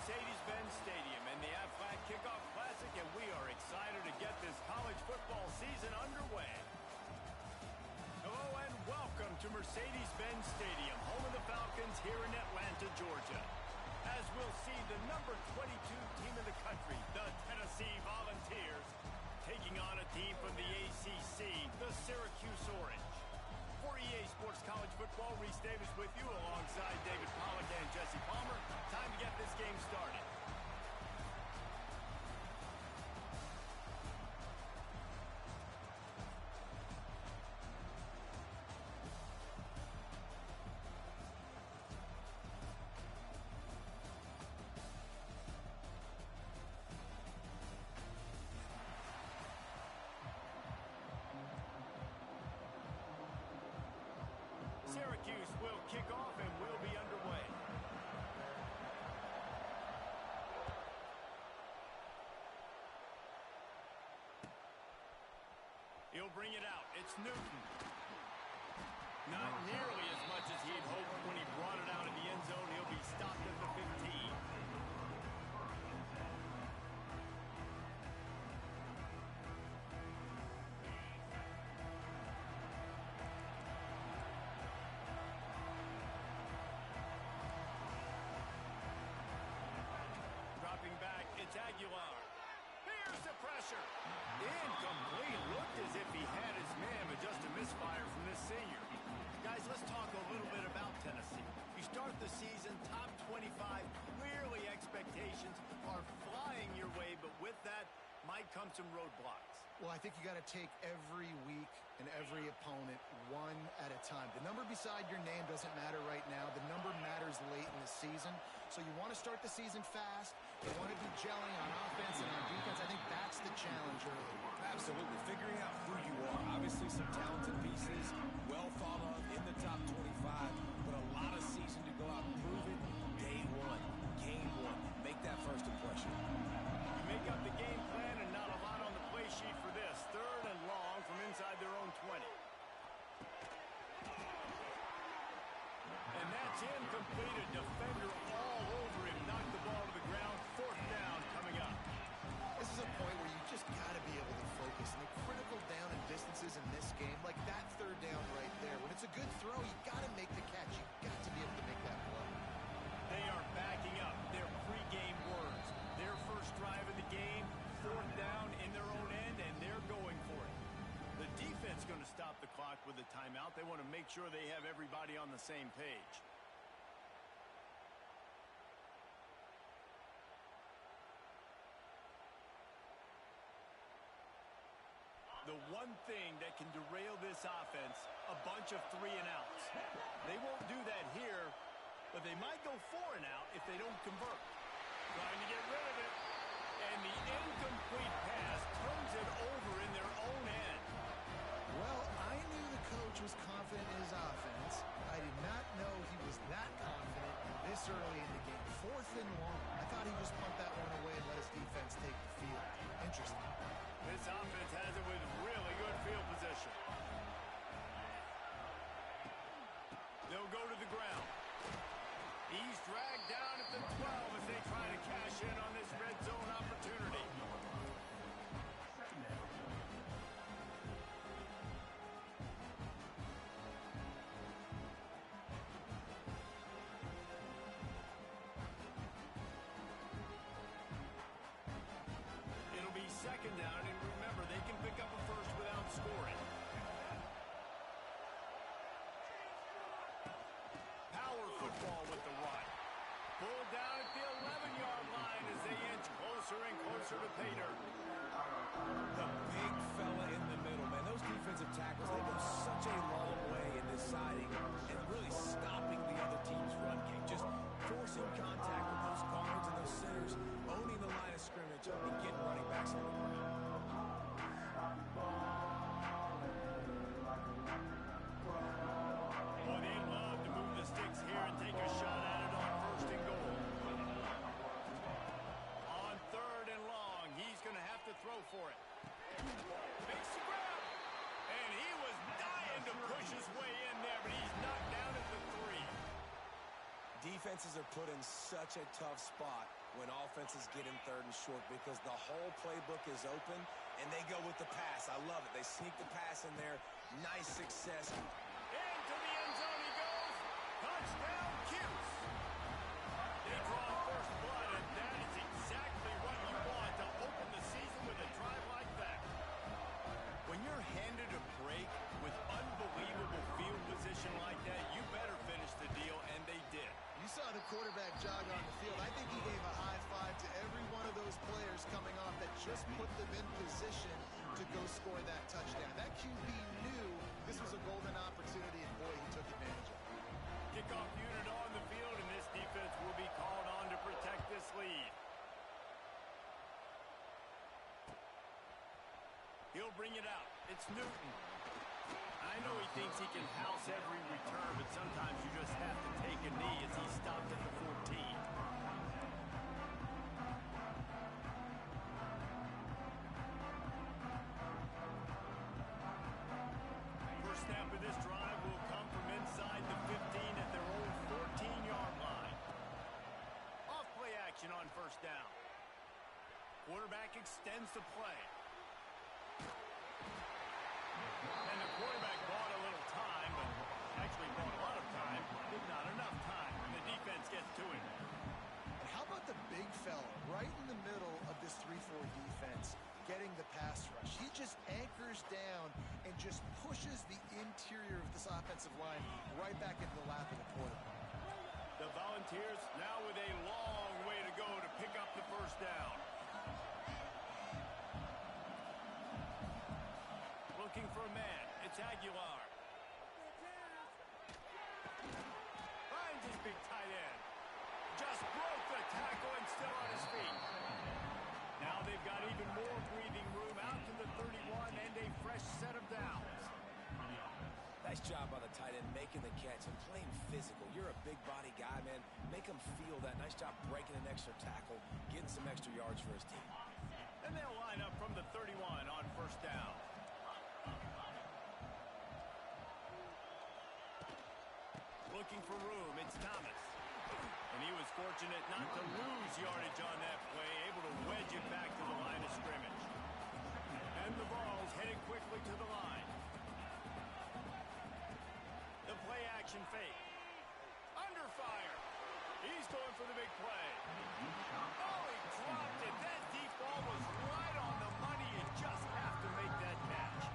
Mercedes-Benz Stadium and the Aflac Kickoff Classic, and we are excited to get this college football season underway. Hello and welcome to Mercedes-Benz Stadium, home of the Falcons here in Atlanta, Georgia. As we'll see the number 22 team in the country, the Tennessee Volunteers, taking on a team from the ACC, the Syracuse Orange. For EA Sports College Football, Reese Davis with you alongside David Pollack and Jesse Palmer. Time to get this game started. Syracuse will kick off and will be underway. He'll bring it out. It's Newton. Not nearly as much as he'd hoped when he brought it out in the end zone. He'll be stopped at the 15. Back, it's Aguilar. Here's the pressure. Incomplete. Looked as if he had his man, but just a misfire from this senior. Guys, let's talk a little bit about Tennessee. You start the season top 25. Clearly expectations are flying your way, but with that might come some roadblocks. Well, I think you got to take every week and every opponent one at a time. The number beside your name doesn't matter right now. The number matters late in the season. So you want to start the season fast. You want to be gelling on offense and on defense. I think that's the challenge early. Absolutely. Figuring out who you are. Obviously some talented pieces, well thought of in the top 25, but a lot of season to go out and prove it. Day one, game one. Make that first impression. Make up the game plan and not a lot on the play sheet for this. 3rd and long from inside their own 20. And that's incomplete. A defender all over him. Knocked the ball to the ground. 4th down coming up. This is a point where you just got to be able to focus. And the critical down and distances in this game, like that 3rd down right there. When it's a good throw, you got to make the catch. You got to be able to make that play. They are backing up their pregame words. Their first drive of the game, 4th down in their own end, and they're going for it. The defense going to stop the clock with a timeout. They want to make sure they have everybody on the same page. The one thing that can derail this offense, a bunch of 3-and-outs. They won't do that here, but they might go 4-and-out if they don't convert. Trying to get rid of it. And the incomplete pass turns it over in their own end. Well, I knew the coach was confident in his offense. I did not know he was that confident this early in the game. 4th and long. I thought he just pumped that one away and let his defense take the field. Interesting. This offense has it with really good field position. They'll go to the ground. He's dragged down at the 12 as they try to cash in on this red zone opportunity. It'll be 2nd down, and remember, they can pick up a first without scoring. Power football with the run. Pulled down at the 11-yard line as they inch closer and closer to pay dirt. The big fella in the middle, man. Those defensive tackles, they go such a long way in deciding and really stopping the other team's run game. Just forcing contact with those guards and those centers, owning the line of scrimmage and getting running backs on the ground. Well, they love to move the sticks here and take a shot at it on 1st and goal. On 3rd and long, he's going to have to throw for it. Makes the grab. And he was dying to push his way in there, but he's knocked down at the 3. Defenses are put in such a tough spot when offenses get in third and short because the whole playbook is open, and they go with the pass. I love it. They sneak the pass in there. Nice success. Into the end zone he goes. Touchdown, Cuse. They draw first blood, and that is exactly what you want to open the season with a drive like that. When you're handed a break with unbelievable field position like that, you better finish the deal, and they did. You saw the quarterback jog on the field. I think he gave a high five to every one of those players coming off that just put them in position to go score that touchdown. That QB knew this was a golden opportunity, and boy, he took advantage of it. Kickoff unit on the field, and this defense will be called on to protect this lead. He'll bring it out. It's Newton. I know he thinks he can house every return, but sometimes you just have to take a knee as he stopped at the 14. First snap of this drive will come from inside the 15 at their own 14-yard line. Off play action on first down. Quarterback extends the play. And the quarterback bought a little time, but actually bought a lot of time, but not enough time. And the defense gets to him. And how about the big fella right in the middle of this 3-4 defense getting the pass rush? He just anchors down and just pushes the interior of this offensive line right back into the lap of the quarterback. The Volunteers now with a long way to go to pick up the first down. Looking for a man. It's Aguilar. Finds his big tight end. Just broke the tackle and still on his feet. Now they've got even more breathing room out to the 31 and a fresh set of downs. Nice job by the tight end making the catch and playing physical. You're a big body guy, man. Make him feel that. Nice job breaking an extra tackle, getting some extra yards for his team. And they'll line up from the 31 on first down. Looking for room, it's Thomas. And he was fortunate not to lose yardage on that play, able to wedge it back to the line of scrimmage. And the ball's headed quickly to the line. The play action fake. Under fire. He's going for the big play. Oh, he dropped it. That deep ball was right on the money. You just have to make that catch.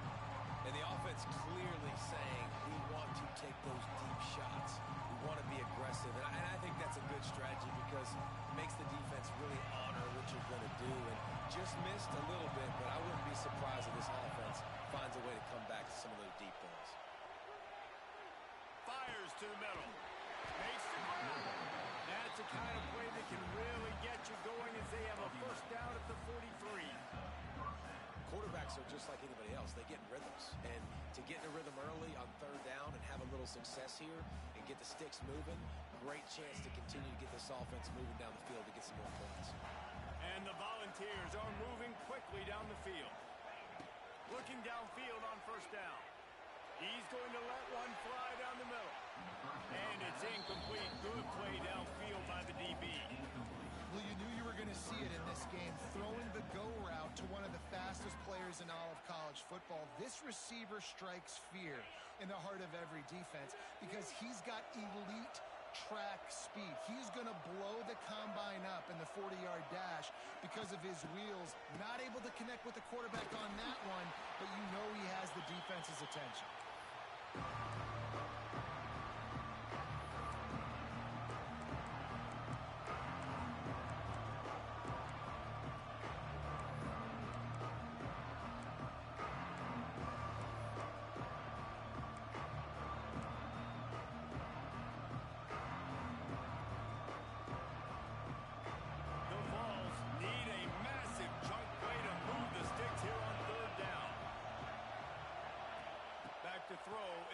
And the offense clearly saying, we want to take those deep shots. We want to be aggressive. And I think that's a good strategy because it makes the defense really honor what you're going to do. And just missed a little bit, but I wouldn't be surprised if this offense finds a way to come back to some of those deep balls. Fires to the middle. Makes the grab. That's the kind of play that can really get you going as they have a first down at the 43. Quarterbacks are just like anybody else. They get in rhythms. And to get in a rhythm early on third down and have a little success here and get the sticks moving, great chance to continue to get this offense moving down the field to get some more points. And the Volunteers are moving quickly down the field. Looking downfield on first down. He's going to let one fly down the middle. And it's incomplete. Good play downfield by the DB. Well, you knew you were going to see it in this game, throwing the go route to one of the fastest players in all of college football. This receiver strikes fear in the heart of every defense because he's got elite track speed. He's going to blow the combine up in the 40-yard dash because of his wheels. Not able to connect with the quarterback on that one, but you know he has the defense's attention.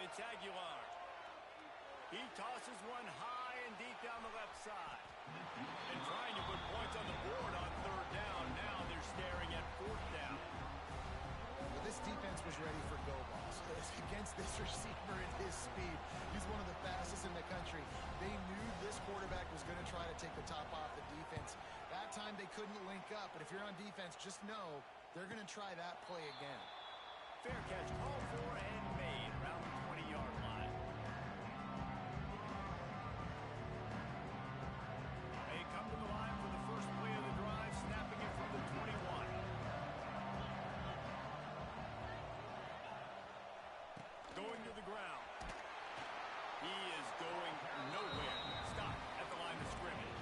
It's Aguilar. He tosses one high and deep down the left side. And trying to put points on the board on third down. Now they're staring at fourth down. Well, this defense was ready for go balls. Against this receiver at his speed, he's one of the fastest in the country. They knew this quarterback was going to try to take the top off the defense. That that time they couldn't link up, but if you're on defense, just know they're going to try that play again. Fair catch called for and made around the 20-yard line. They come to the line for the first play of the drive, snapping it from the 21. Going to the ground. He is going nowhere. Stop at the line of scrimmage.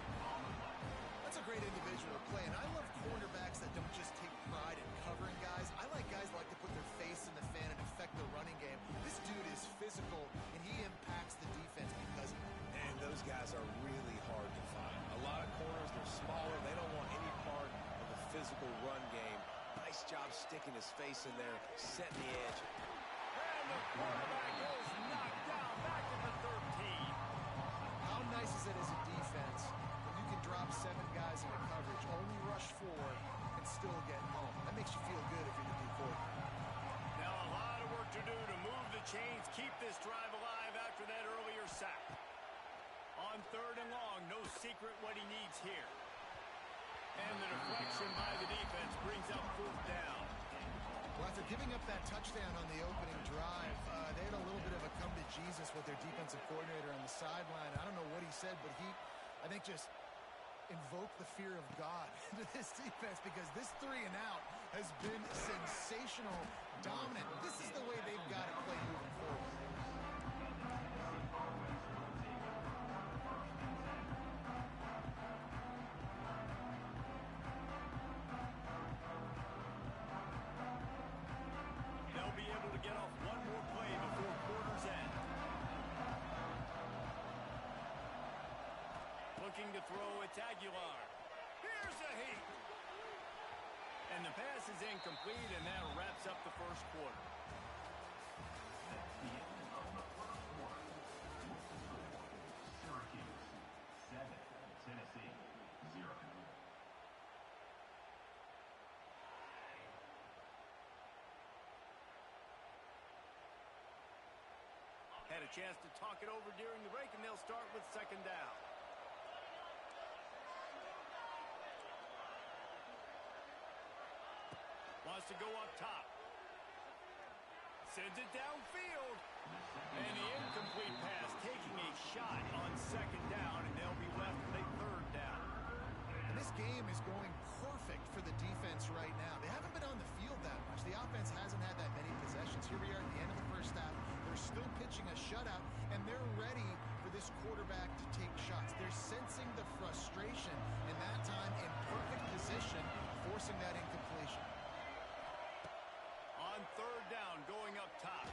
That's a great individual play, and I love cornerbacks that don't just take pride in covering guys. I like guys that like to put their face in the fan and affect the running game. This dude is physical, and he impacts the defense because of it. And those guys are really hard to find. A lot of corners, they're smaller. They don't want any part of the physical run game. Nice job sticking his face in there, setting the edge. And the quarterback is knocked down back to the 13. How nice is it as a defense when you can drop 7 guys into coverage, only rush 4, and still get home? That makes you feel good if you're the D quarterback. Now a lot of work to do to move the chains, keep this drive alive after that earlier sack. On 3rd and long, no secret what he needs here. And the deflection by the defense brings up 4th down. Well, after giving up that touchdown on the opening drive, they had a little bit of a come to Jesus with their defensive coordinator on the sideline. I don't know what he said, but he, I think, just invoked the fear of God into this defense because this 3 and out has been sensational, dominant. This is the way they've got to play moving forward. They'll be able to get off one more play before quarter's end. Looking to throw, it's Aguilar. Here's a heat. And the pass is incomplete, and that wraps up the first quarter. That's the end of the first quarter. Syracuse 7, Tennessee 0. Had a chance to talk it over during the break, and they'll start with 2nd down. Wants to go up top. Sends it downfield. And the incomplete pass taking a shot on 2nd down, and they'll be left with a 3rd down. And this game is going perfect for the defense right now. They haven't been on the field that much. The offense hasn't had that many possessions. Here we are at the end of the first half. They're still pitching a shutout, and they're ready for this quarterback to take shots. They're sensing the frustration, and that time in perfect position, forcing that incompletion. On 3rd down, going up top.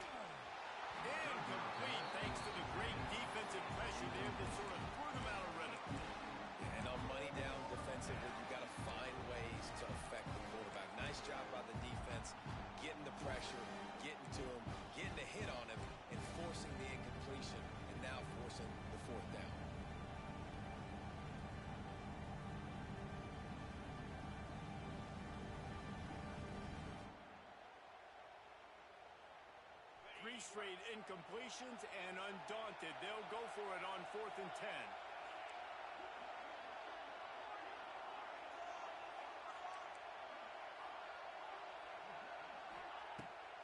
Incomplete thanks to the great defensive pressure there that sort of threw them out of rhythm. And on money down defensively, you got to find ways to affect the quarterback. Nice job by the defense, getting the pressure, getting to him, getting a hit on him, and forcing the incompletion, and now forcing the 4th down. Three straight incompletions, and undaunted, they'll go for it on 4th and 10.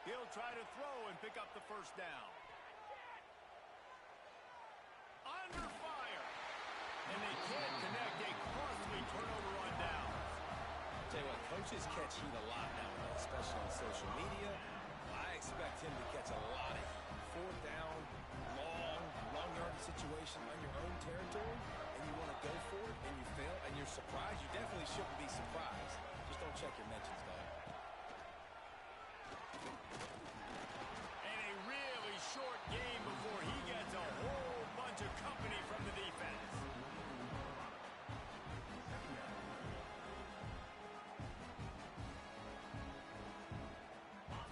He'll try to throw and pick up the 1st down. Under fire. And they can't connect. A costly turnover on downs. Tell you what, coaches catch heat a lot now, especially on social media. I expect him to catch a lot of heat. 4th down, long yard situation on your own territory, and you want to go for it, and you fail, and you're surprised. You definitely shouldn't be surprised. Just don't check your mentions, dog. And a really short game before he gets a whole bunch of company from the defense.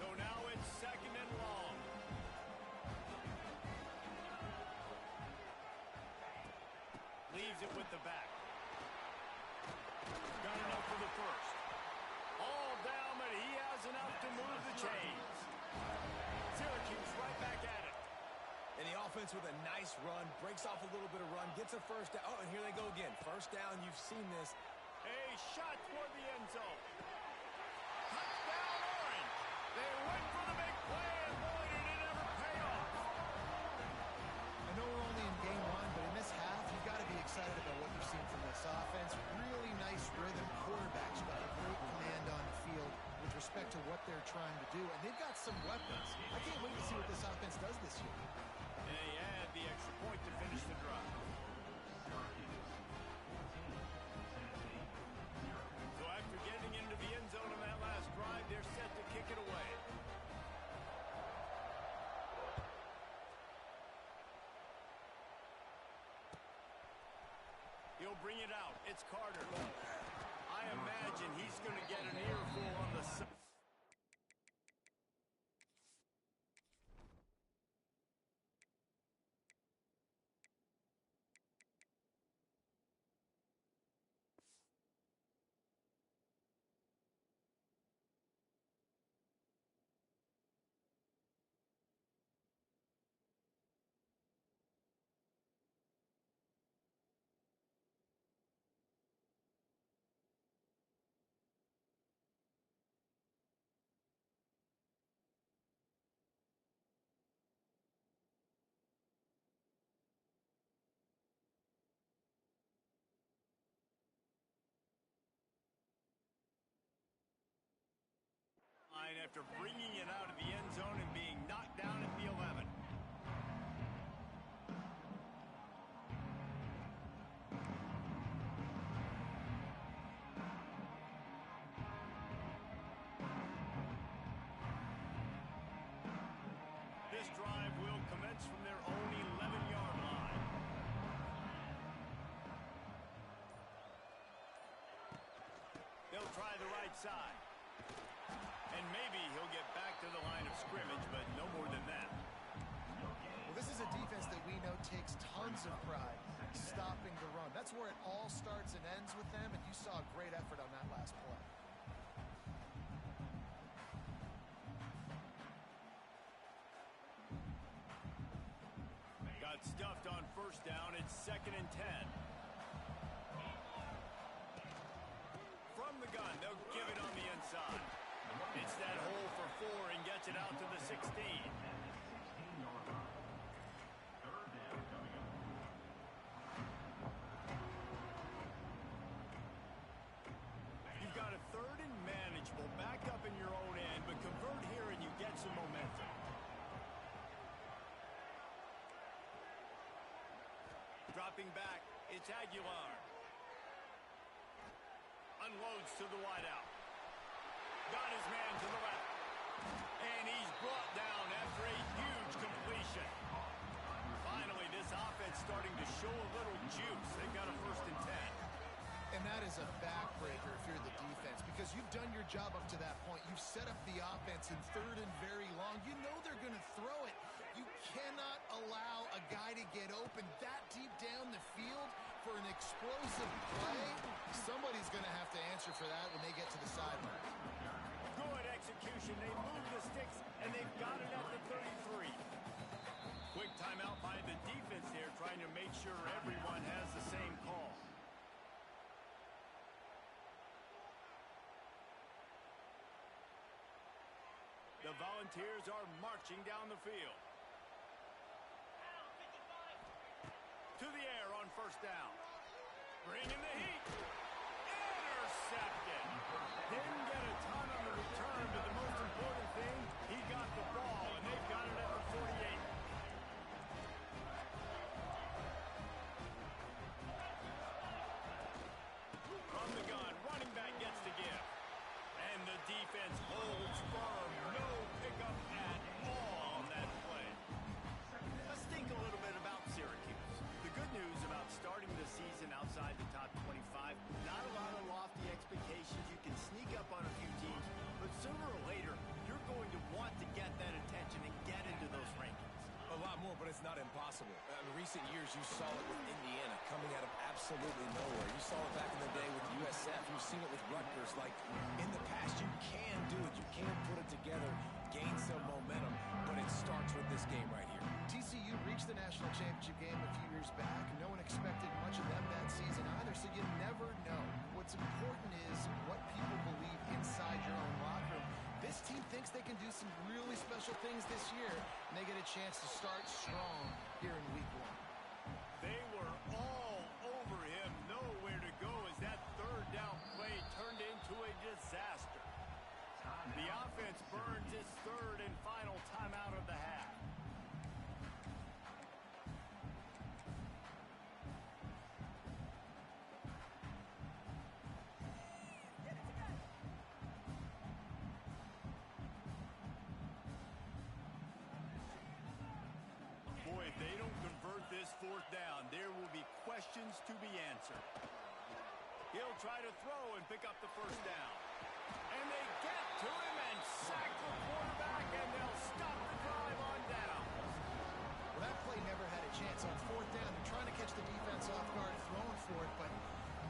So now it's 2nd and long. Leaves it with the back. Got enough for the 1st. All down, but he has enough to move the chains. Syracuse right back at it. And the offense with a nice run, breaks off a little bit of run, gets a 1st down. Oh, and here they go again. 1st down, you've seen this. A shot toward the end zone. Touchdown, Orange. They went for the big play, and boy, did it ever pay off. I know we're only in game one, but in this half, you've got to be excited about what you've seen from this offense. Really nice rhythm. Quarterback's got great command on the field with respect to what they're trying to do, and they've got some weapons. I can't wait to see what this offense does this year. And they add the extra point to finish the drive. So after getting into the end zone on that last drive, they're set to kick it away. He'll bring it out. It's Carter. I imagine he's going to get an earful on the side. After bringing it out of the end zone and being knocked down at the 11. This drive will commence from their own 11-yard line. They'll try the right side. And maybe he'll get back to the line of scrimmage, but no more than that. Well, this is a defense that we know takes tons of pride stopping the run. That's where it all starts and ends with them, and you saw a great effort on that last play. Got stuffed on first down. It's 2nd and 10. From the gun, they'll give it on the inside. It's that hole for 4 and gets it out to the 16. You've got a 3rd and manageable back up in your own end, but convert here and you get some momentum. Dropping back, it's Aguilar. Unloads to the wideout. Got his man to the left. And he's brought down after a huge completion. Finally, this offense starting to show a little juice. They've got a 1st and 10. And that is a backbreaker if you're the defense, because you've done your job up to that point. You've set up the offense in 3rd and very long. You know they're going to throw it. You cannot allow a guy to get open that deep down the field for an explosive play. Somebody's going to have to answer for that when they get to the sideline. Good execution. They move the sticks, and they've got it at the 33. Quick timeout by the defense there, trying to make sure everyone has the same call. The Volunteers are marching down the field. To the air on first down. Bringing the heat. Intercepted. Didn't get a ton on the return, but the most important thing, he got the ball, and they've got it at the 48. From the gun, running back gets to give. And the defense holds firm. No pickup at all on that play. Let's think a little bit about Syracuse. The good news about starting the season outside the top 25, not a lot of lofty expectations. You can sneak up on a few teams, but sooner or later, you're going to want to get that attention and get into those rankings. A lot more, but it's not impossible. In recent years, you saw it with Indiana coming out of absolutely nowhere. You saw it back in the day with USF. You've seen it with Rutgers. Like, in the past, you can do it. You can put it together, gain some momentum, but it starts with this game right here. TCU reached the national national championship game a few years back. No one expected much of them that season either, so you never know. What's important is what people believe inside your own locker room. This team thinks they can do some really special things this year, and they get a chance to start strong here in week 1. They were all over him, nowhere to go as that third down play turned into a disaster. The offense burns its third and final timeout of the half. Boy, if they don't convert this fourth down, there will be questions to be answered. He'll try to throw and pick up the first down. And they get to him and sack the quarterback, and they'll stop the drive on down. Well, that play never had a chance. On fourth down, they're trying to catch the defense off guard, throwing for it, but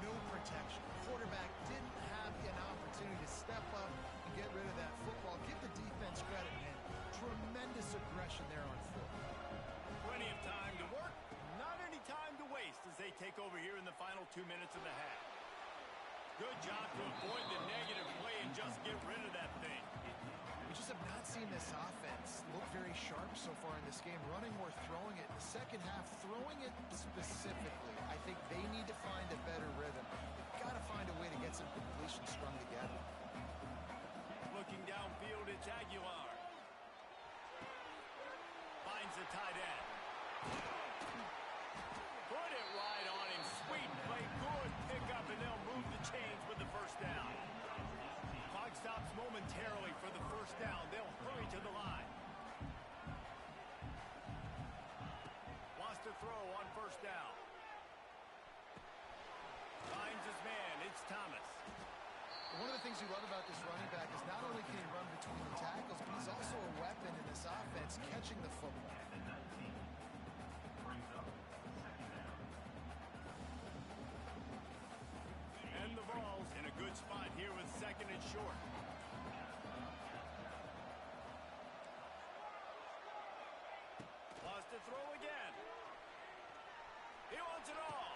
no protection. The quarterback didn't have an opportunity to step up and get rid of that football. Give the defense credit, man. Tremendous aggression there on foot. Plenty of time to work, not any time to waste as they take over here in the final 2 minutes of the half. Good job to avoid the negative play and just get rid of that thing. We just have not seen this offense look very sharp so far in this game, running or throwing it. The second half, throwing it specifically, I think they need to find a better rhythm. They've got to find a way to get some completions strung together. Looking downfield, it's Aguilar. Finds the tight end. Put it right on him. Sweet play, good pickup, and they'll move the chains with the first down. Clock stops momentarily for the first down. They'll hurry to the line. Wants to throw on first down. Finds his man. It's Thomas. One of the things you love about this running back is not only can he run between the tackles, but he's also a weapon in this offense, catching the football. And the ball's in a good spot here with second and short. Wants to throw again. He wants it all.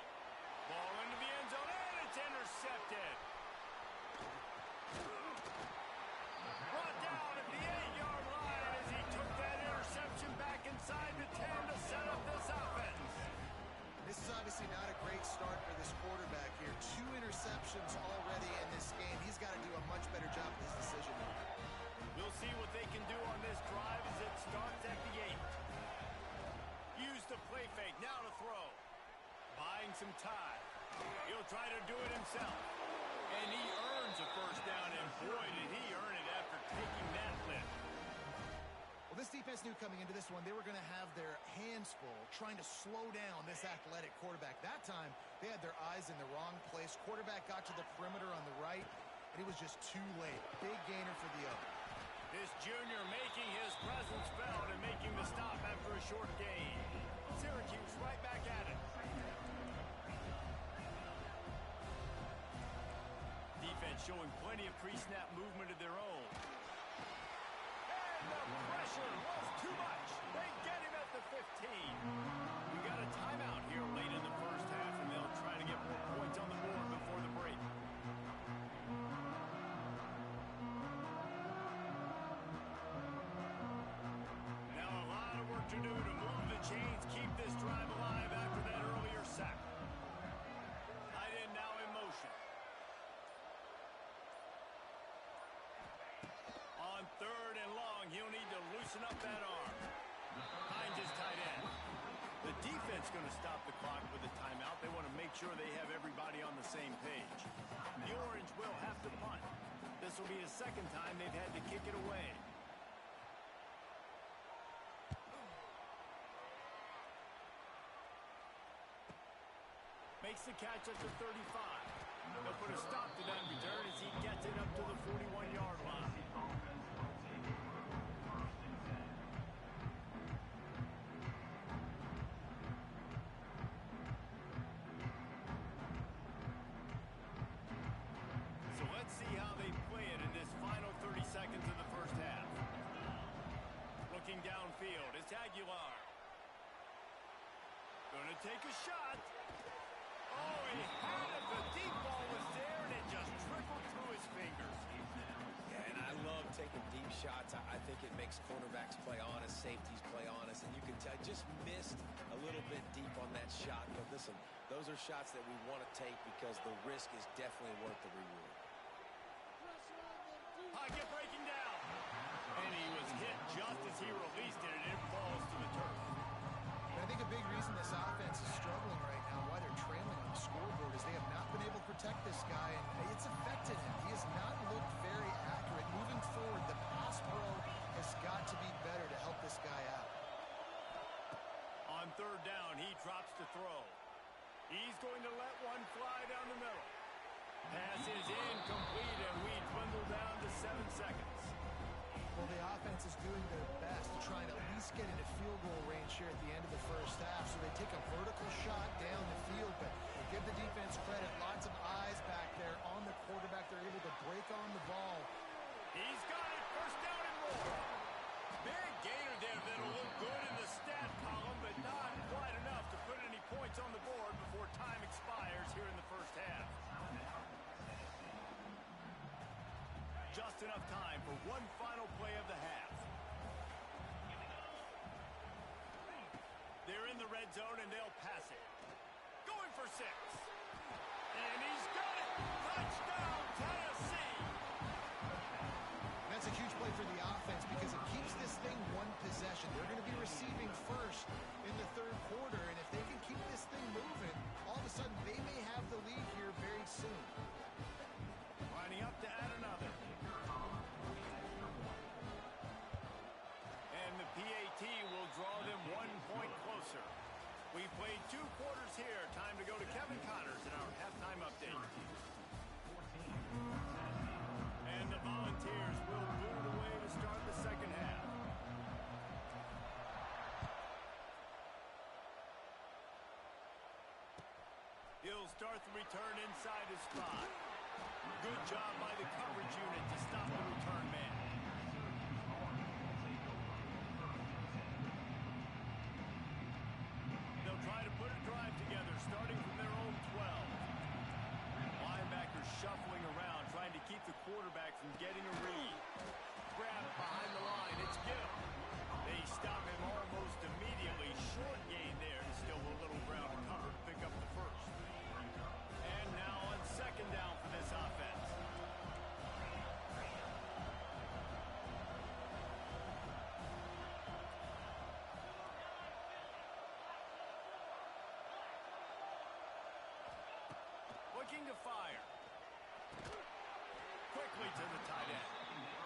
Ball into the end zone, and it's intercepted. Brought down at the 8-yard line as he took that interception back inside the 10 to set up this offense. This is obviously not a great start for this quarterback here. 2 interceptions already in this game. He's got to do a much better job with his decision making. We'll see what they can do on this drive as it starts at the 8. Use the play fake, now to throw. Buying some time. He'll try to do it himself. And he earns a first down, and boy, did he earn it after taking that lift. Well, this defense knew coming into this one they were going to have their hands full trying to slow down this athletic quarterback. That time, they had their eyes in the wrong place. Quarterback got to the perimeter on the right, and it was just too late. Big gainer for the other. This junior making his presence felt and making the stop after a short gain. Syracuse right back at it. Defense showing plenty of pre-snap movement of their own. And the pressure was too much. They get him at the 15. We got a timeout here late in the first half, and they'll try to get more points on the board before the break. Now a lot of work to do to move the chains, keep this drive alive after that earlier sack. Tight end now in motion. On third and long, he'll need to loosen up that arm. Finds his tight end. The defense going to stop the clock with a timeout. They want to make sure they have everybody on the same page. The Orange will have to punt. This will be the second time they've had to kick it away. Makes the catch at the 35. They'll put a stop to that return as he gets it up to the 41-yard line. So let's see how they play it in this final 30 seconds of the first half. Looking downfield, it's Aguilar. a shot. Oh, he had it. The deep ball was there, and it just trickled through his fingers. Yeah, and I love taking deep shots. I think it makes cornerbacks play honest, safeties play honest, and you can tell just missed a little bit deep on that shot. But listen, those are shots that we want to take because the risk is definitely worth the reward. Pocket breaking down. And he was hit just as he released it, and it falls to the turf. And I think a big reason this offense is struggling right now, why they're trailing on the scoreboard, is they have not been able to protect this guy, and it's affected him. He has not looked very accurate. Moving forward, the pass pro has got to be better to help this guy out. On third down, he drops to throw. He's going to let one fly down the middle. Pass is incomplete, and we dwindle down to 7 seconds. Well, the offense is doing their best to try and at least get into field goal range here at the end of the first half. So they take a vertical shot down the field, but give the defense credit. Lots of eyes back there on the quarterback. They're able to break on the ball. He's got it. First down and more. Big gainer there that'll look good in the stat column, but not quite enough to put any points on the board before time expires here in the first half. Just enough time for one final play of the half. They're in the red zone, and they'll pass it. Going for 6. And he's got it. Touchdown, Tennessee. That's a huge play for the offense because it keeps this thing one possession. They're going to be receiving first in the third quarter, and if they can keep this thing moving, all of a sudden they may have the lead here very soon. Lining up to add another. And the PAT will draw them 1 point closer. We played 2 quarters here. Time to go to Kevin Connors in our halftime update. And the Volunteers will boot away to start the second half. He'll start the return inside his spot. Good job by the coverage unit to stop the return man. They'll try to put a drive together, starting from their own 12. Linebackers shuffling around, trying to keep the quarterback from getting a read. Grab behind the line, it's Gill. They stop him almost immediately. Short gain there, and still a little ground to cover to pick up the first. And now on second down for this offense. Looking to fire. Quickly to the tight end.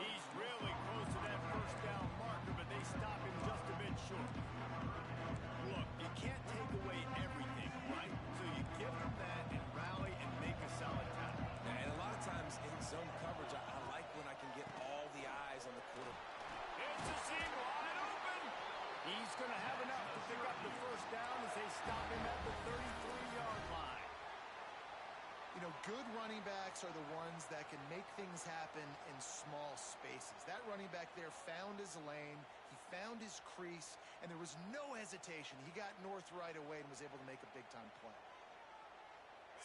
He's really close to that first down marker, but they stop him just a bit short. Look, you can't take away everything, right? So you give them that and rally and make a solid tackle. Yeah, and a lot of times in zone coverage, I like when I can get all the eyes on the quarterback. It's a seam wide open. He's going to have enough to pick up the first down as they stop him at the 33-yard line. You know, good running backs are the ones that can make things happen in small spaces. That running back there found his lane, he found his crease, and there was no hesitation. He got north right away and was able to make a big-time play.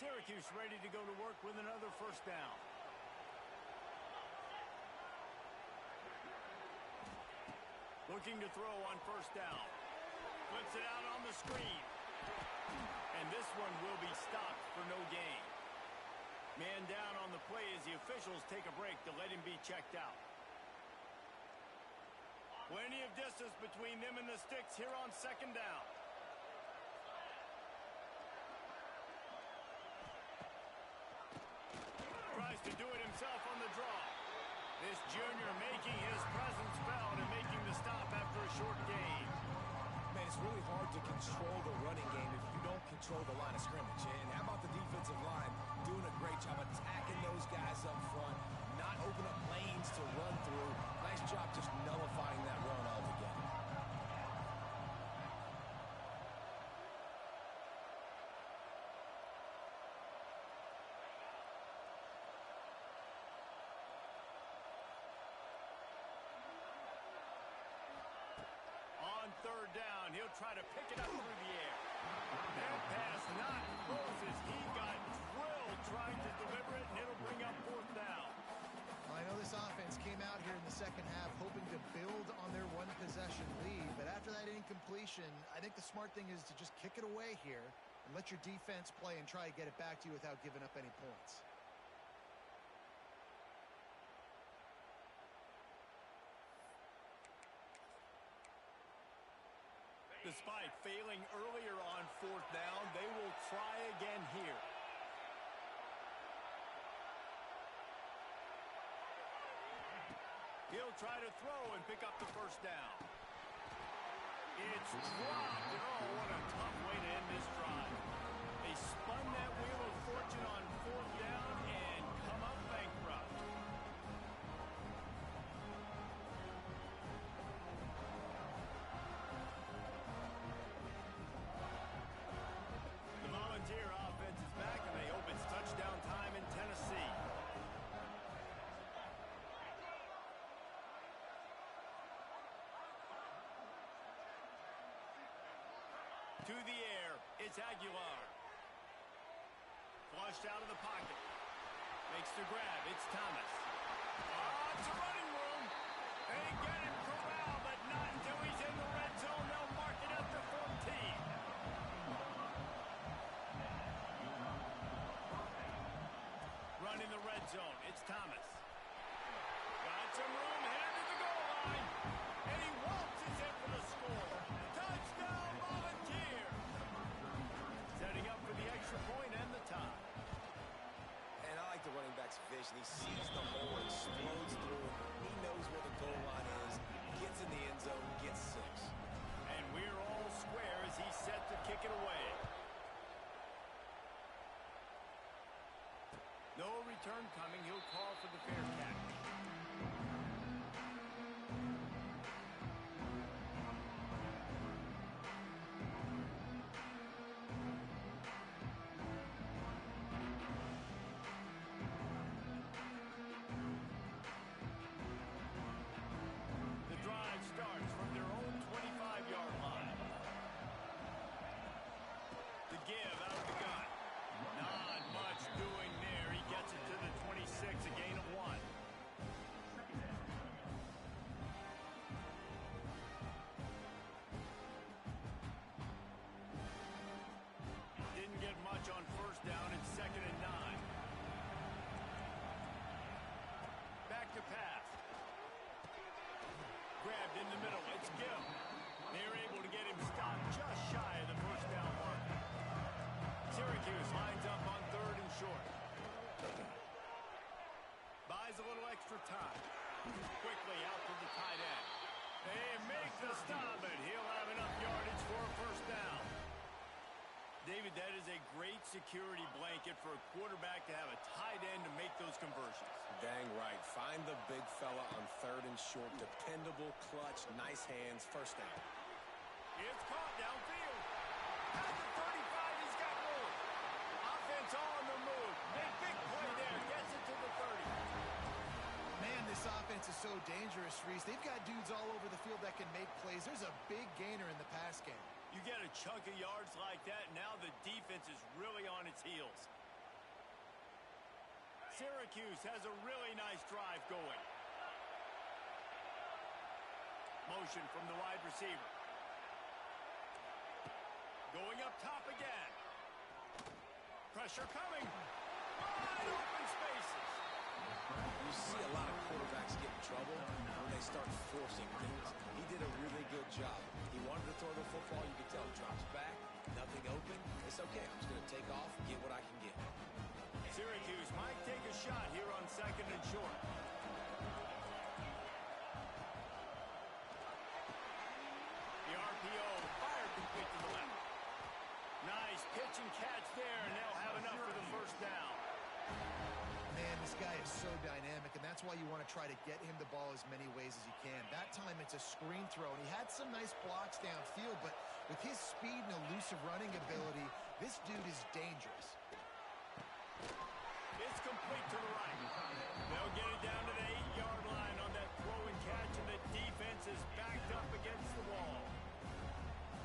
Syracuse ready to go to work with another first down. Looking to throw on first down. Flips it out on the screen. And this one will be stopped for no gain. Man down on the play as the officials take a break to let him be checked out. Plenty of distance between them and the sticks here on second down. Tries to do it himself on the draw. This junior making his presence felt and making the stop after a short gain. Man, it's really hard to control the running game if you don't control the line of scrimmage. And how about the defensive line doing a great job attacking those guys up front, not open up lanes to run through. Nice job just nullifying that run altogether. On third down, he'll try to pick it up through the air. That pass not Moses. He got drilled trying to deliver it, and it'll bring up fourth down. I know this offense came out here in the second half hoping to build on their one-possession lead, but after that incompletion, I think the smart thing is to just kick it away here and let your defense play and try to get it back to you without giving up any points. Despite failing earlier on fourth down, they will try again here. He'll try to throw and pick up the first down. It's dropped. Oh, what a tough way to end this drive. They spun that wheel of fortune on fourth down and come up bankrupt. The Volunteer offense is back, and they hope it's touchdown time in Tennessee. To the air, it's Aguilar. Flushed out of the pocket. Makes the grab, it's Thomas. Oh, it's a running room. They get him corralled, but not until he's in the red zone. They'll mark it up to 14. Run in the red zone, it's Thomas. Got some room, headed to the goal line. And he waltzes in for the score. Touchdown, Volunteer. Setting up for the extra point and the tie. And I like the running back's vision. He sees the hole, explodes through it. He knows where the goal line is, gets in the end zone, gets 6. And we're all square as he's set to kick it away. No return coming. He'll call for the fair catch. The drive starts from their own 25-yard line. The give out of the gun. Not much doing there. He gets it to the 26, a gain of 1. Didn't get much on first down. It's 2nd and 9. Back to pass. Grabbed in the middle. It's Gill. They're able to get him stopped just shy of the first down mark. Syracuse lines up on 3rd and short. Buys a little extra time. Quickly out to the tight end. They make the stop, but he'll have enough yardage for a first down. David, that is a great security blanket for a quarterback to have a tight end to make those conversions. Dang right. Find the big fella on 3rd and short. Dependable, clutch, nice hands, first down. It's caught downfield. At the 35, he's got room. Offense on the move. A big play there. Gets it to the 30. Man, this offense is so dangerous, Reese. They've got dudes all over the field that can make plays. There's a big gainer in the pass game. You get a chunk of yards like that, now the defense is really on its heels. Syracuse has a really nice drive going. Motion from the wide receiver. Going up top again. Pressure coming. Wide open spaces. You see a lot of quarterbacks get in trouble when they start forcing things. He did a really good job. He wanted to throw the football. You could tell. Drops back. Nothing open. It's okay. I'm just going to take off and get what I can get. Syracuse might take a shot here on 2nd and short. The RPO fire complete to the left. Nice pitch and catch there, and they'll have enough for the first down. Man, this guy is so dynamic, and that's why you want to try to get him the ball as many ways as you can. That time it's a screen throw, and he had some nice blocks downfield, but with his speed and elusive running ability, this dude is dangerous. It's complete to the right. They'll get it down to the 8-yard line on that throw and catch, and the defense is backed up against the wall.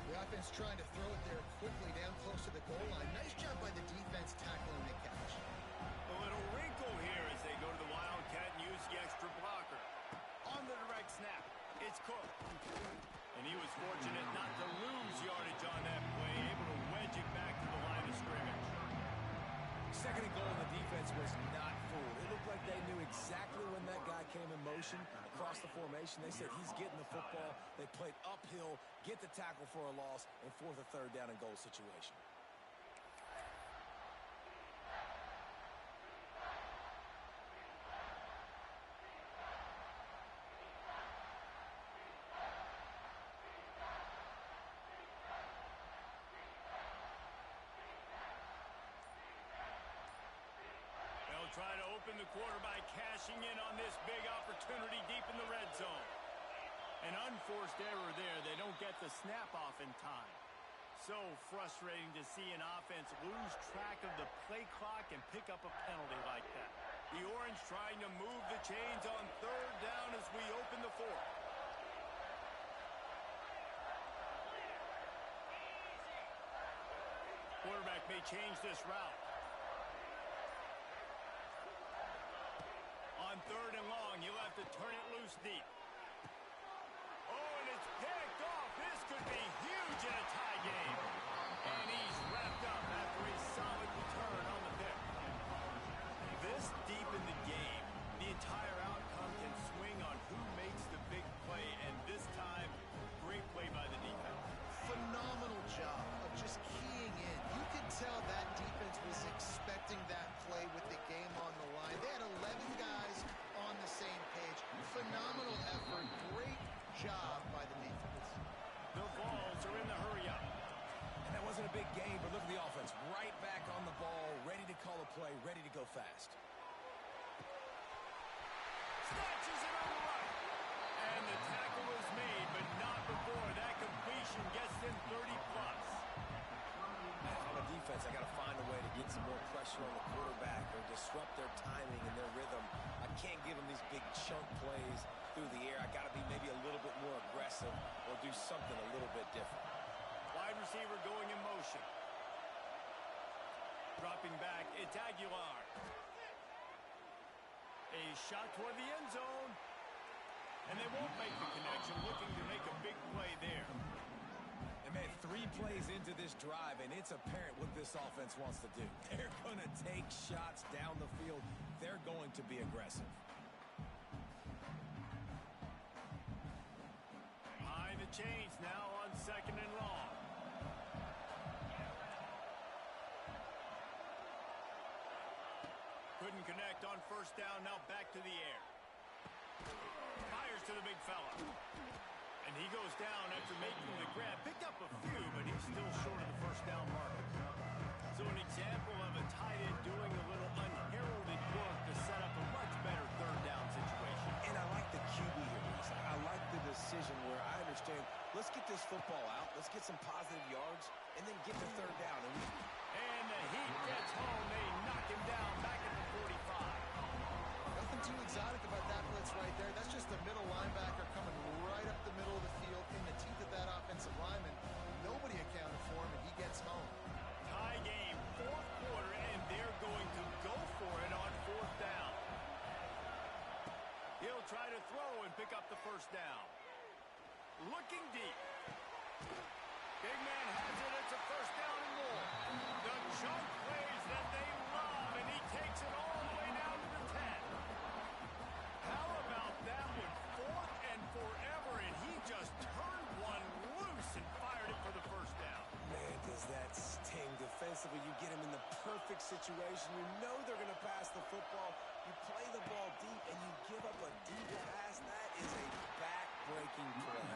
The offense Offense trying to throw it there quickly down close to the goal line. Nice job by the defense tackling the catch. A little wrinkle here as they go to the Wildcat and use the extra blocker. On the direct snap, it's Cook. And he was fortunate not to lose yardage on that play, able to wedge it back to the line of scrimmage. Second and goal, the defense was not fooled. It looked like they knew exactly when that guy came in motion across the formation. They said he's getting the football. They played uphill, get the tackle for a loss, and force a third down and goal situation. Try to open the quarter by cashing in on this big opportunity deep in the red zone. An unforced error there. They don't get the snap off in time. So frustrating to see an offense lose track of the play clock and pick up a penalty like that. The Orange trying to move the chains on third down as we open the fourth. Quarterback may change this route. On third and long, you'll have to turn it loose deep. Oh, and it's picked off. This could be huge in a tie game. And he's wrapped up after a solid return on the pick. This deep in the game, the entire outcome can swing on who makes the big play. And this time, great play by the defense. Phenomenal job of just keying in. You could tell that defense was expecting that play with the game on the line. They had 11 guys on the same page. Phenomenal effort. Great job by the defense. The Vols are in the hurry-up. And that wasn't a big game, but look at the offense. Right back on the ball, ready to call a play, ready to go fast. Snatches it on the right. And the tackle is made, but not before that completion gets them 30-plus. If I'm a defense, I got to find a way to get some more pressure on the quarterback or disrupt their timing and their rhythm. I can't give them these big chunk plays through the air. I got to be maybe a little bit more aggressive or do something a little bit different. Wide receiver going in motion. Dropping back, it's Aguilar. A shot toward the end zone. And they won't make the connection, looking to make a big play there. They made 3 plays into this drive, and it's apparent what this offense wants to do. They're going to take shots down the field. They're going to be aggressive. Behind the chains now on second and long. Couldn't connect on first down, now back to the air. Fires to the big fella. And he goes down after making the grab. Picked up a few, but he's still short of the first down marker. So an example of a tight end doing a little unheralded work to set up a much better third down situation. And I like the QB here, Reese. I like the decision where I understand, let's get this football out, let's get some positive yards, and then get the third down. And the heat gets home. They knock him down back at the 45. Nothing too exotic about that blitz right there. That's just the middle linebacker coming right up the middle of the field in the teeth of that offensive lineman. Nobody accounted for him, and he gets home. Tie game, fourth quarter, and they're going to go for it on fourth down. He'll try to throw and pick up the first down. Looking deep. Big man has it. It's a first down and more. The chunk plays that they love, and he takes it all the way down to the 10. How about that one? Fourth and forever, and he just turned one loose and fired it for the first down. Man, does that sting defensively. You get him in the perfect situation. You know they're going to pass the football. You play the ball deep, and you give up a deep pass. That is a back-breaking play.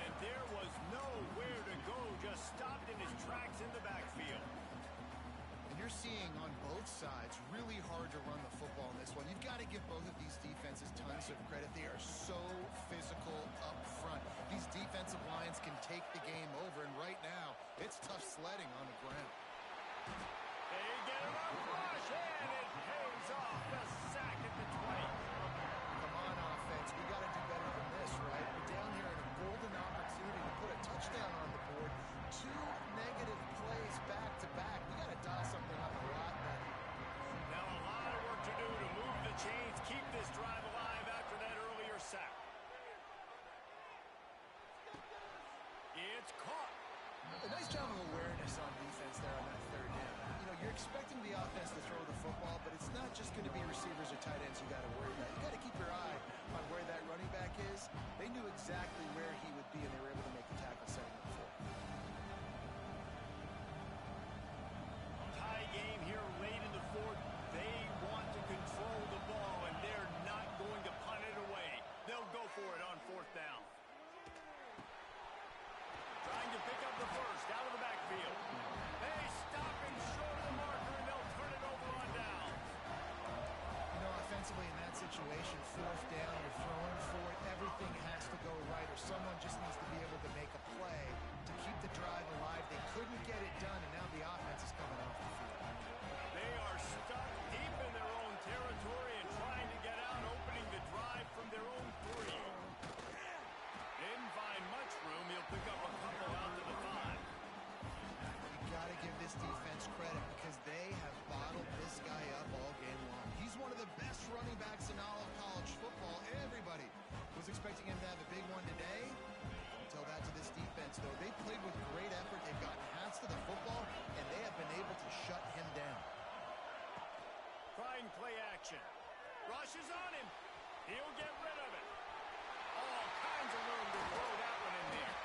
And there was nowhere to go, just stopped in his tracks in the backfield. And you're seeing on both sides really hard to run the football in this one. You've got to give both of these defenses tons of credit. They are so physical up front. These defensive lines can take the game over, and right now, it's tough sledding on the ground. They get it up rush, and it pays off. The sack at the 20. Come on, offense. We got to do better than this, right? We're down here in a golden opportunity to put a touchdown on the board. this drive alive after that earlier sack. It's caught. A nice job of awareness on defense there on that third down. You know, you're expecting the offense to throw the football, but it's not just going to be receivers or tight ends you got to worry about. You got to keep your eye on where that running back is. They knew exactly where he would be, and they were able to make the tackle setting up for him. Tie game here late in the fourth. They want to control the ball, and they're not going to punt it away. They'll go for it on fourth down. Trying to pick up the first out of the backfield. They stop him short of the marker, and they'll turn it over on down. You know, offensively in that situation, fourth down, you're throwing for it. Everything has to go right, or someone just needs to be able to make a play to keep the drive alive. They couldn't get it done, and now the offense is coming off the field. They are stuck deep in their own territory and trying to get out, opening the drive from their own 3. Didn't find much room. He'll pick up a couple out to the 5. You got to give this defense credit because they have bottled this guy up all game long. He's one of the best running backs in all of college football. Everybody was expecting him to have a big one today. Don't tell that to this defense, though. They played with great effort. They've gotten hands to the football, and they have been able to shut him down. Trying play action. Rush is on him. He'll get rid of it. All kinds of room to throw that one in there.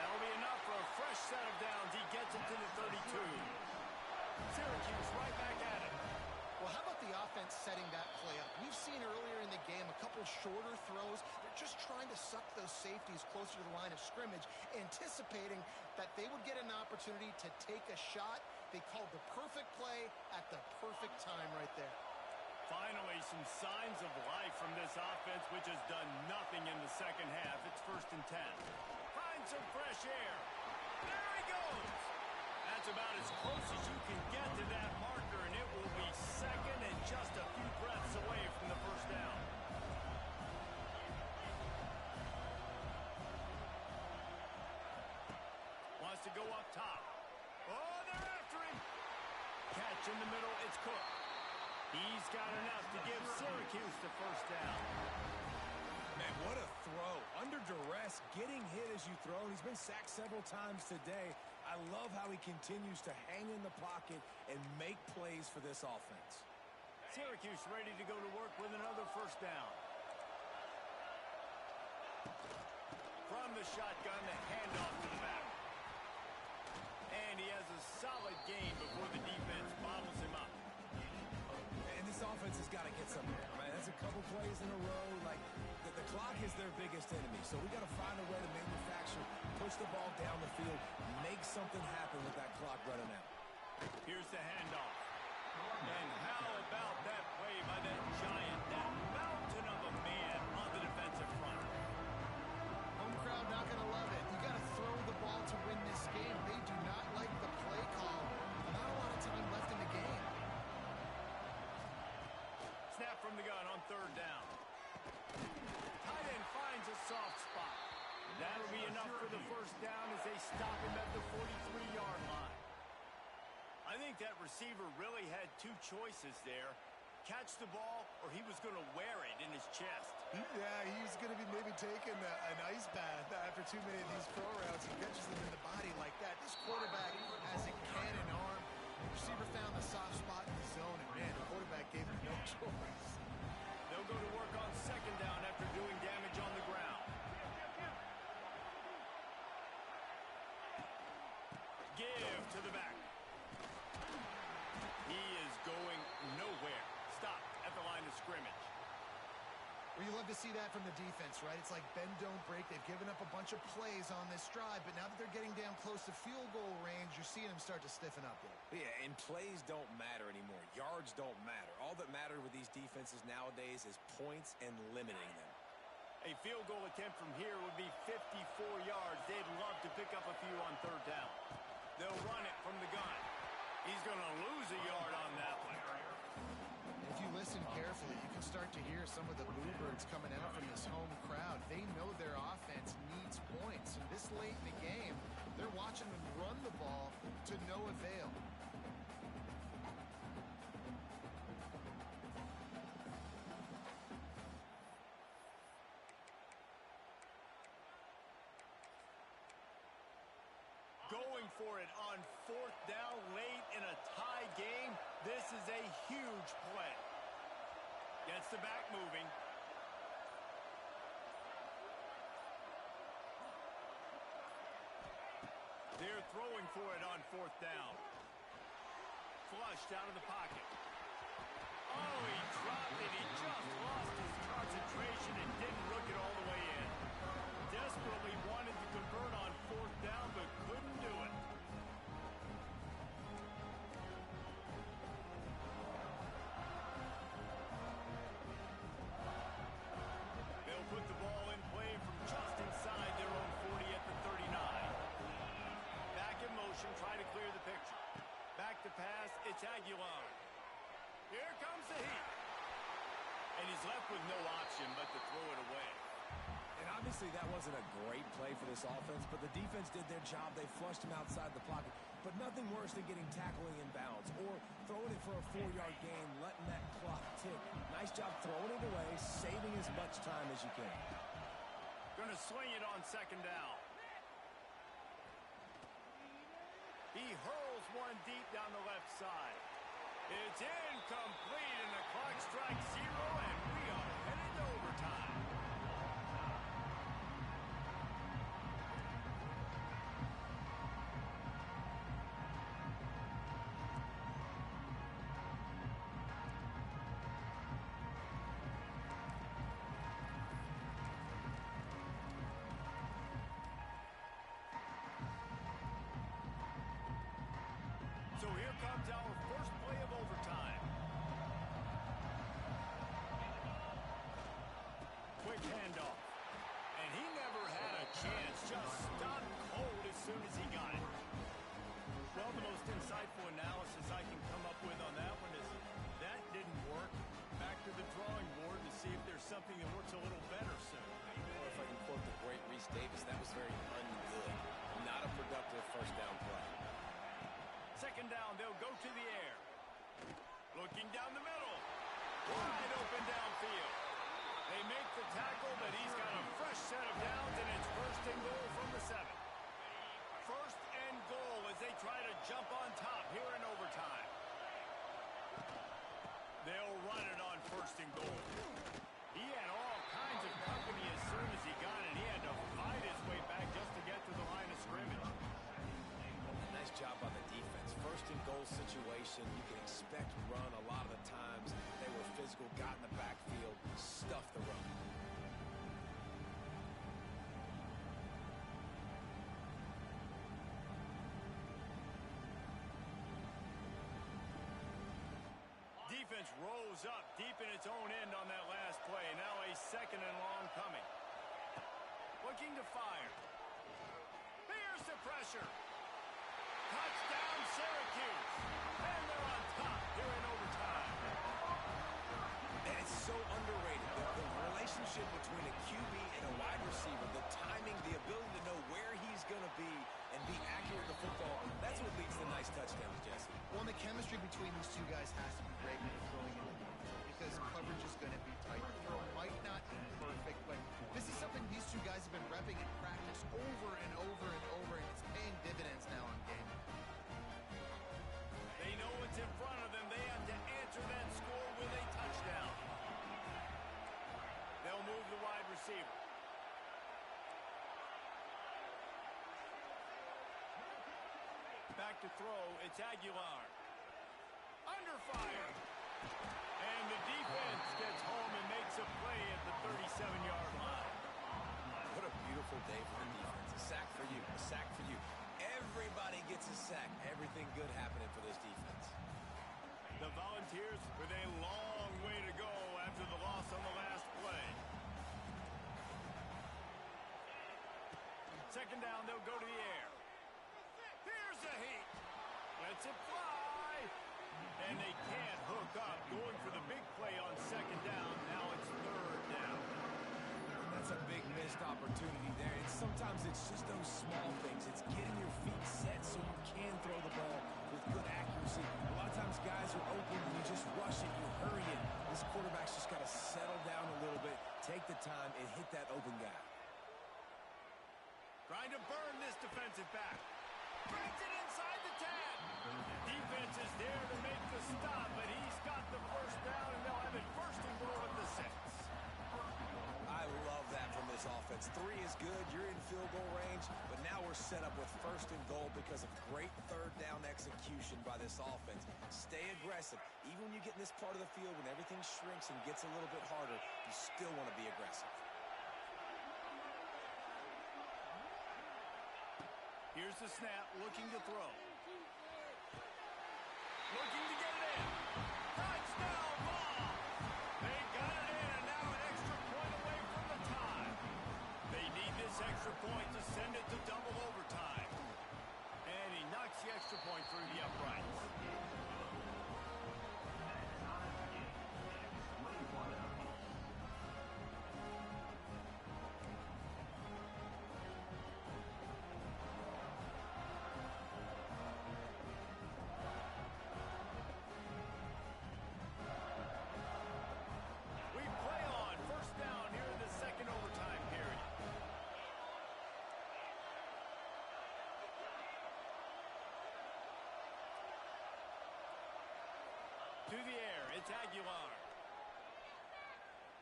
That'll be enough for a fresh set of downs. He gets it to the 32. Syracuse right back at it. Well, how about the offense setting that play up? We've seen earlier in the game a couple shorter throws. They're just trying to suck those safeties closer to the line of scrimmage, anticipating that they would get an opportunity to take a shot. They called the perfect play at the perfect time right there. Finally, some signs of life from this offense, which has done nothing in the second half. It's 1st and 10. Find some fresh air. There he goes. That's about as close as you can get to that marker, and it will be second and just a few breaths away from the first down. Wants to go up top. Oh, they're after him. Catch in the middle. It's Cook. He's got enough to give Syracuse the first down. Man, what a throw. Under duress, getting hit as you throw. He's been sacked several times today. I love how he continues to hang in the pocket and make plays for this offense. Syracuse ready to go to work with another first down. From the shotgun, the handoff to the back. And he has a solid game before the defense bottles him up. And this offense has got to get something, right? That's a couple plays in a row. Like, the clock is their biggest enemy. So we got to find a way to manufacture, push the ball down the field, make something happen with that clock running out. Here's the handoff. And how about that play by that giant, that mountain of a man on the defensive front? Home crowd not going to love it. You got to throw the ball to win this game. They do not like the play call. Not a lot of time left in the game. Snap from the gun on 3rd down. Tight end finds a soft spot. That'll be enough for the first down as they stop him at the 43-yard line. I think that receiver really had 2 choices there. Catch the ball, or he was going to wear it in his chest. Yeah, he's going to be maybe taking an ice bath after too many of these throw routes. He catches them in the body like that. This quarterback has a cannon arm. The receiver found the soft spot in the zone, and man, the quarterback gave him no choice. They'll go to work on 2nd down after doing damage on the ground. Give to the back. He is going nowhere. Stop at the line of scrimmage. Well, you love to see that from the defense, right? It's like bend, don't break. They've given up a bunch of plays on this drive, but now that they're getting down close to field goal range, you're seeing them start to stiffen up there. Yeah, and plays don't matter anymore. Yards don't matter. All that matters with these defenses nowadays is points and limiting them. A field goal attempt from here would be 54 yards. They'd love to pick up a few on 3rd down. They'll run it from the gun. He's going to lose a yard on that one. If you listen carefully, you can start to hear some of the bluebirds coming out from this home crowd. They know their offense needs points. And this late in the game, they're watching them run the ball to no avail. going for it on 4th down late in a tie game. This is a huge play. Gets the back moving. They're throwing for it on 4th down. Flushed out of the pocket. Oh, he dropped it. He just lost his concentration and didn't look it all the way in. Desperately wanted to convert on 4th down, but couldn't do it. They'll put the ball in play from just inside their own 40 at the 39. Back in motion, try to clear the picture. Back to pass, it's Aguilar. Here comes the heat. And he's left with no option but to throw it away. And obviously that wasn't a great play for this offense, but the defense did their job. They flushed him outside the pocket. But nothing worse than getting tackling in bounds or throwing it for a 4-yard gain, letting that clock tick. Nice job throwing it away, saving as much time as you can. Going to swing it on 2nd down. He hurls one deep down the left side. It's incomplete, and the clock strikes 0, and we are headed to overtime. So here comes our first play of overtime. Quick handoff. And he never had a chance. Just stopped cold as soon as he got it. Well, the most insightful analysis I can come up with on that one is that didn't work. Back to the drawing board to see if there's something that works a little better soon. Or if I can quote the great Reese Davis, that was very ungood. Not a productive first down play. 2nd down, they'll go to the air. Looking down the middle. Wide open downfield. They make the tackle, but he's got a fresh set of downs, and it's 1st and goal from the 7. 1st and goal as they try to jump on top here in overtime. They'll run it on 1st and goal. He had all kinds of company as soon as he got it. He had to fight his way back just to get to the line of scrimmage. Nice job by the defense. 1st and goal situation, you can expect run a lot of the times. They were physical, got in the backfield, stuffed the run. Defense rolls up deep in its own end on that last play. Now a 2nd and long coming. Looking to fire. Here's the pressure. Touchdown, Syracuse. And they're on top here in overtime. And it's so underrated. The relationship between a QB and a wide receiver, the timing, the ability to know where he's going to be and be accurate with the football, that's what leads to nice touchdowns, Jesse. Well, and the chemistry between these two guys has to be great when you're throwing in the backfield because coverage is going to be tight. The throw might not be perfect, but this is something these two guys have been repping in practice over and over and over, and it's paying dividends now on game. They know what's in front of them. They have to answer that score with a touchdown. They'll move the wide receiver. Back to throw, it's Aguilar. Under fire. And the defense gets home and makes a play at the 37-yard line. What a beautiful day for the defense. A sack for you, a sack for you. Everybody gets a sack. Everything good happening for this defense. The Volunteers with a long way to go after the loss on the last play. 2nd down, they'll go to the air. Here's the heat. Lets it fly. And they can't hook up. Going for the big play on 2nd down. Now it's 3rd down. And that's a big missed opportunity there. And sometimes it's just those small things. It's getting your feet set so you can throw the ball with good accuracy. A lot of times guys are open and you just rush it, you hurry it. This quarterback's just got to settle down a little bit, take the time, and hit that open guy. Trying to burn this defensive back. Brings it inside the 10. Defense is there to make the stop, but he's got the first down, and they'll have it first and goal at the 6. I love that from this offense. 3 is good. You're in field goal range, but now we're set up with first and goal because of great third down execution by this offense. Stay aggressive. Even when you get in this part of the field, when everything shrinks and gets a little bit harder, you still want to be aggressive. Here's the snap, looking to throw. Looking to get it in. Touchdown ball. They got it in, and now an extra point away from the tie. They need this extra point to send it to double overtime. And he knocks the extra point through the uprights. To the air, it's Aguilar.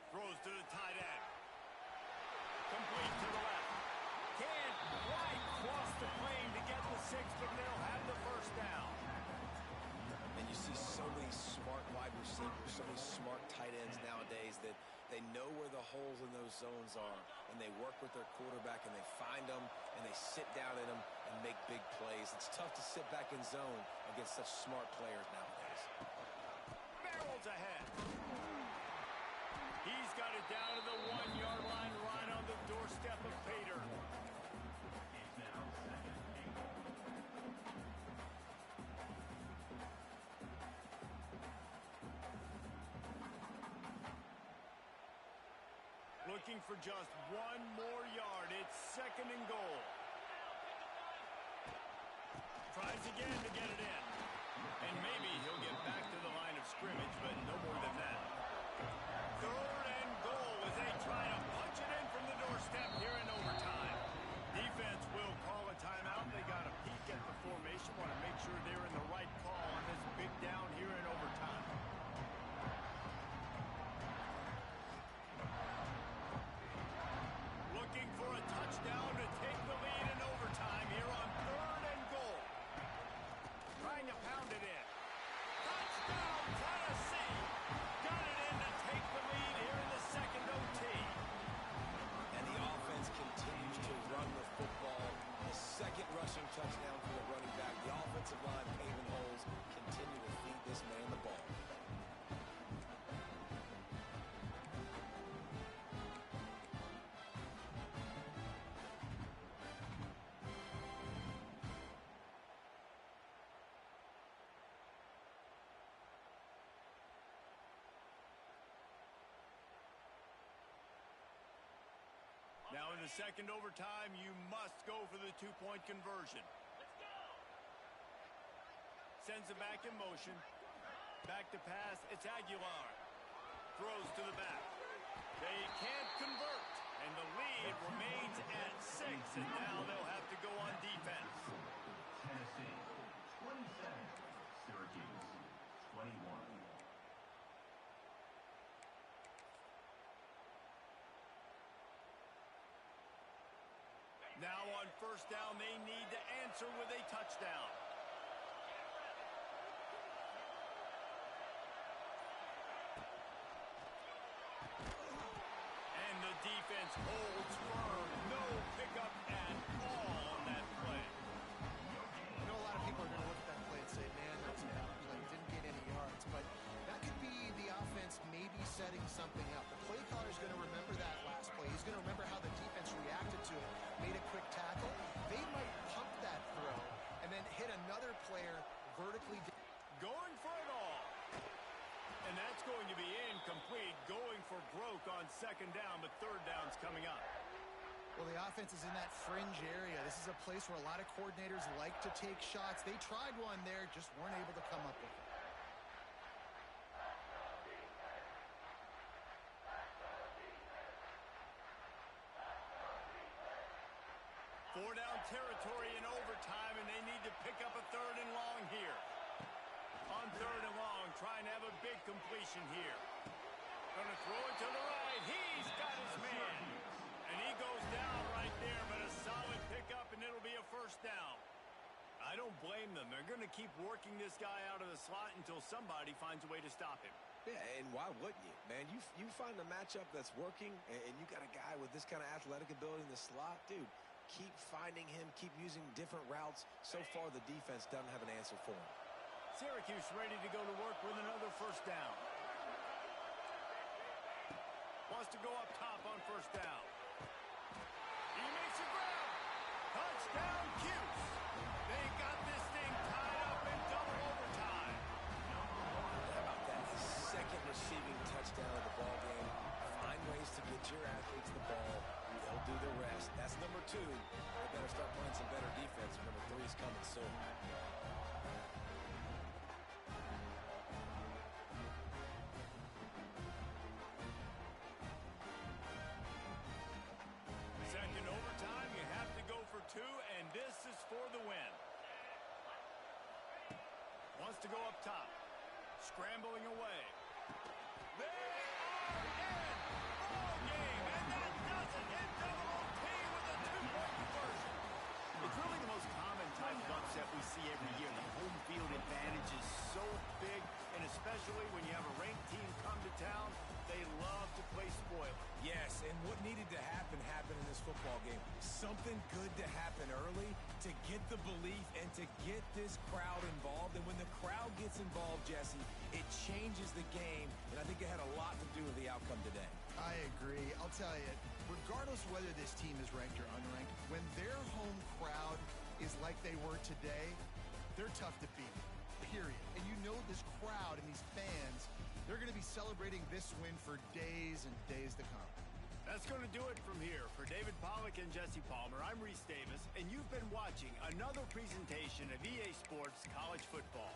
Throws to the tight end. Complete to the left. Can't quite cross the plane to get the 6, but they'll have the first down. And you see so many smart wide receivers, so many smart tight ends nowadays that they know where the holes in those zones are, and they work with their quarterback, and they find them, and they sit down in them and make big plays. It's tough to sit back in zone against such smart players nowadays. Barrels ahead. He's got it down to the 1-yard line, right on the doorstep of Pater. It's now 2nd and goal. Looking for just 1 more yard. It's 2nd and goal. Tries again to get it in. And maybe he'll get back to the line of scrimmage, but no more than that. 3rd and goal as they try to punch it in from the doorstep here in overtime. Defense will call a timeout. They got a peek at the formation. Want to make sure they're in the right call on this big down here in overtime. Looking for a touchdown to take the lead in overtime here on 3rd and goal. Trying to pound it in. Touchdown, Tennessee! Got it in to take the lead here in the 2nd OT. And the offense continues to run the football. The 2nd rushing touchdown for the running back. The offensive line paving holes. Continue to feed this man the ball. Now in the 2nd overtime, you must go for the 2-point conversion. Sends it back in motion. Back to pass, it's Aguilar. Throws to the back. They can't convert, and the lead remains at 6, and now they'll have to go on defense. Tennessee, 27. Syracuse, 21. Now on 1st down, they need to answer with a touchdown. And the defense holds firm. No pickup at all on that play. I know a lot of people are going to look at that play and say, man, that's a bad play. Didn't get any yards. But that could be the offense maybe setting something up. The play caller's going to remember that last play. He's going to remember how the defense reacted to it. Made a quick tackle. They might pump that throw and then hit another player vertically. Going for it all. And that's going to be incomplete. Going for broke on 2nd down, but 3rd down's coming up. Well, the offense is in that fringe area. This is a place where a lot of coordinators like to take shots. They tried one there, just weren't able to come up with it. 4 down territory in overtime, and they need to pick up a 3rd and long here. On 3rd and long, trying to have a big completion here. Gonna throw it to the right. He's got his man. And he goes down right there, but a solid pickup, and it'll be a 1st down. I don't blame them. They're going to keep working this guy out of the slot until somebody finds a way to stop him. Yeah, and why wouldn't you, man? You find a matchup that's working, and you got a guy with this kind of athletic ability in the slot, dude. Keep finding him, keep using different routes. So far, the defense doesn't have an answer for him. Syracuse ready to go to work with another 1st down. Wants to go up top on 1st down. He makes a grab. Touchdown, Cuse. They got this thing tied up in double overtime. How about that? His 2nd receiving touchdown of the ball game. Find ways to get your athletes the ball. They'll do the rest. That's number 2. They better start playing some better defense. Number 3 is coming soon. Second overtime, you have to go for 2, and this is for the win. Wants to go up top. Scrambling away. They are in ball game, and that does it in double OT with a 2-point conversion. It's really the most common type of upset we see every year. The home field advantage is so big, and especially when you have a ranked team come to town, they love to play spoiler. Yes, and what needed to happen happened in this football game. Something good to happen early to get the belief and to get this crowd involved. And when the crowd gets involved, Jesse, it changes the game, and I think it had a lot to do with the outcome today. I agree. I'll tell you, regardless whether this team is ranked or unranked, when their home crowd is like they were today, they're tough to beat, period. And you know this crowd and these fans, they're going to be celebrating this win for days and days to come. That's going to do it from here. For David Pollack and Jesse Palmer, I'm Reese Davis, and you've been watching another presentation of EA Sports College Football.